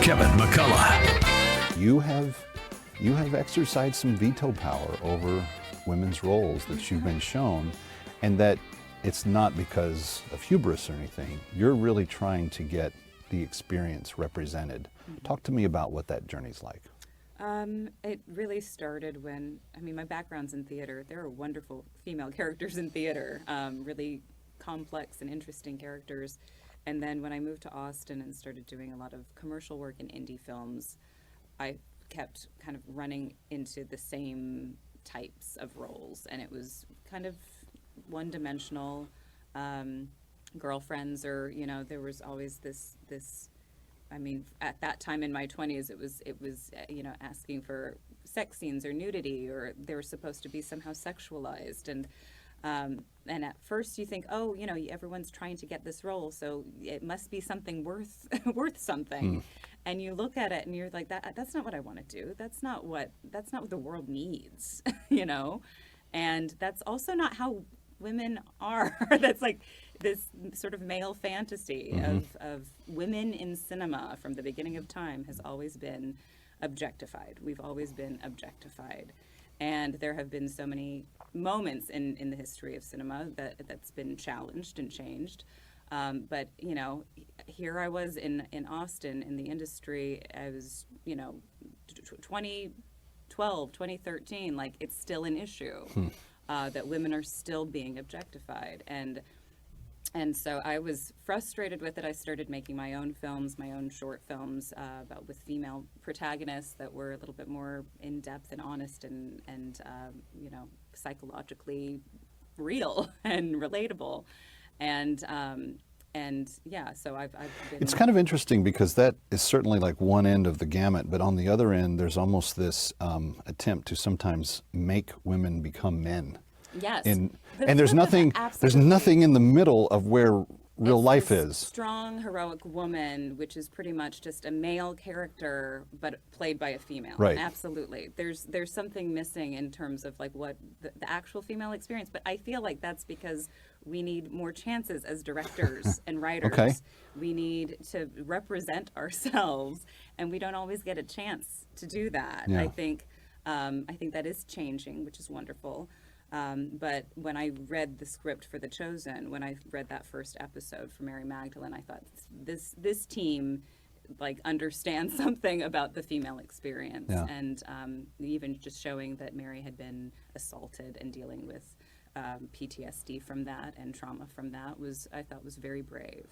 Kevin McCullough. You have exercised some veto power over women's roles that you've been shown, and that it's not because of hubris or anything. You're really trying to get the experience represented. Talk to me about what that journey's like. It really started when, my background's in theater. There are wonderful female characters in theater, really complex and interesting characters. And then when I moved to Austin and started doing a lot of commercial work in indie films, I kept kind of running into the same types of roles. And it was kind of one-dimensional. Girlfriends, or, there was always this at that time in my 20s, it was asking for sex scenes or nudity, or they were supposed to be somehow sexualized. And at first you think, everyone's trying to get this role, so it must be something worth something. And you look at it and you're like, that's not what I want to do. That's not what the world needs, And that's also not how women are. That's like this sort of male fantasy of women in cinema from the beginning of time has always been objectified. We've always been objectified. And there have been so many moments in the history of cinema that's been challenged and changed. But, here I was in Austin in the industry. I was, 2012, 2013, like it's still an issue. That women are still being objectified. And so I was frustrated with it. I started making my own films, my own short films with female protagonists that were a little bit more in-depth and honest and psychologically real and relatable. So I've been... It's kind of interesting because that is certainly like one end of the gamut, but on the other end, there's almost this attempt to sometimes make women become men. Yes. And there's nothing in the middle of where real life is. Strong, heroic woman, which is pretty much just a male character, but played by a female. Right. Absolutely. There's something missing in terms of like what the actual female experience, but I feel like that's because we need more chances as directors and writers. Okay. We need to represent ourselves, and we don't always get a chance to do that. Yeah. I think that is changing, which is wonderful. But when I read the script for The Chosen, when I read that first episode for Mary Magdalene, I thought this team like understands something about the female experience. Yeah. And even just showing that Mary had been assaulted and dealing with PTSD from that and trauma from that I thought was very brave.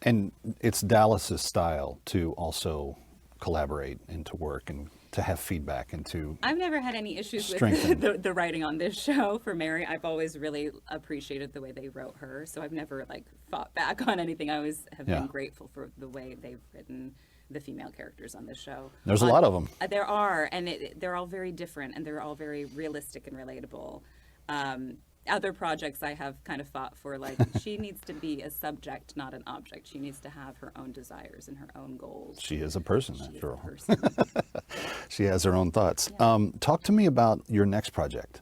And it's Dallas's style to also collaborate and to work and to have feedback and to I've never had any issues strengthen. with the writing on this show for Mary. I've always really appreciated the way they wrote her, so I've never like fought back on anything. I always have been grateful for the way they've written the female characters on this show. There's a lot of them. There are, and they're all very different, and they're all very realistic and relatable. Other projects I have kind of fought for, like, she needs to be a subject, not an object. She needs to have her own desires and her own goals. She is a person, after all. She has her own thoughts. Yeah. Talk to me about your next project.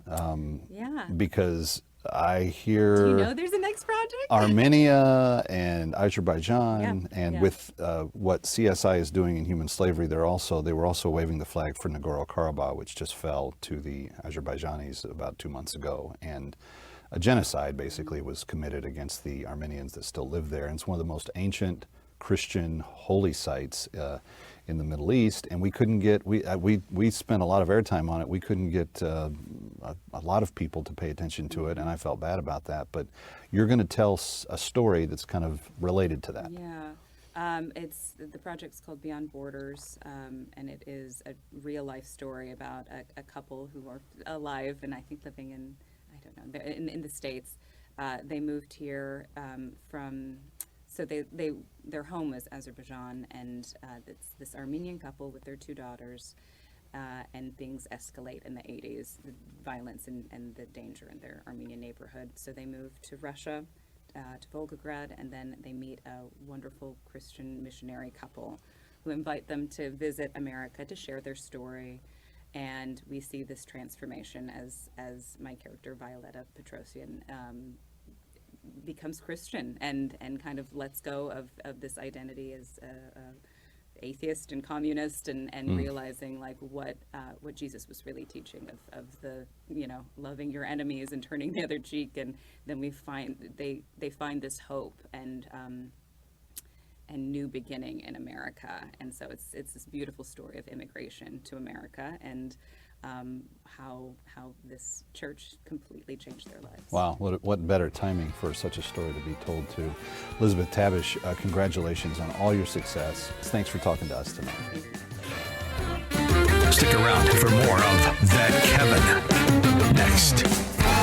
Because I hear... Do you know there's a next project? Armenia and Azerbaijan, with what CSI is doing in human slavery, they were also waving the flag for Nagorno-Karabakh, which just fell to the Azerbaijanis about 2 months ago. And a genocide basically was committed against the Armenians that still live there. And it's one of the most ancient Christian holy sites in the Middle East, and we couldn't get, we spent a lot of airtime on it. We couldn't get a lot of people to pay attention to it, and I felt bad about that. But you're going to tell a story that's kind of related to that. Yeah. The project's called Beyond Borders, and it is a real life story about a couple who are alive and I think living in, I don't know, in the States. They moved here from... So their home was Azerbaijan, and it's this Armenian couple with their 2 daughters, and things escalate in the 80s, the violence and the danger in their Armenian neighborhood. So they moved to Russia, to Volgograd, and then they meet a wonderful Christian missionary couple who invite them to visit America to share their story. And we see this transformation as my character, Violetta Petrosian, becomes Christian and kind of lets go of this identity as atheist and communist, and realizing like what Jesus was really teaching of the, you know, loving your enemies and turning the other cheek. And then we find they find this hope and new beginning in America. And so it's this beautiful story of immigration to America, and how this church completely changed their lives. Wow, what better timing for such a story to be told too. Elizabeth Tabish, congratulations on all your success. Thanks for talking to us tonight. Stick around for more of That Kevin. Next,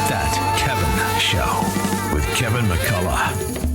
That Kevin Show with Kevin McCullough.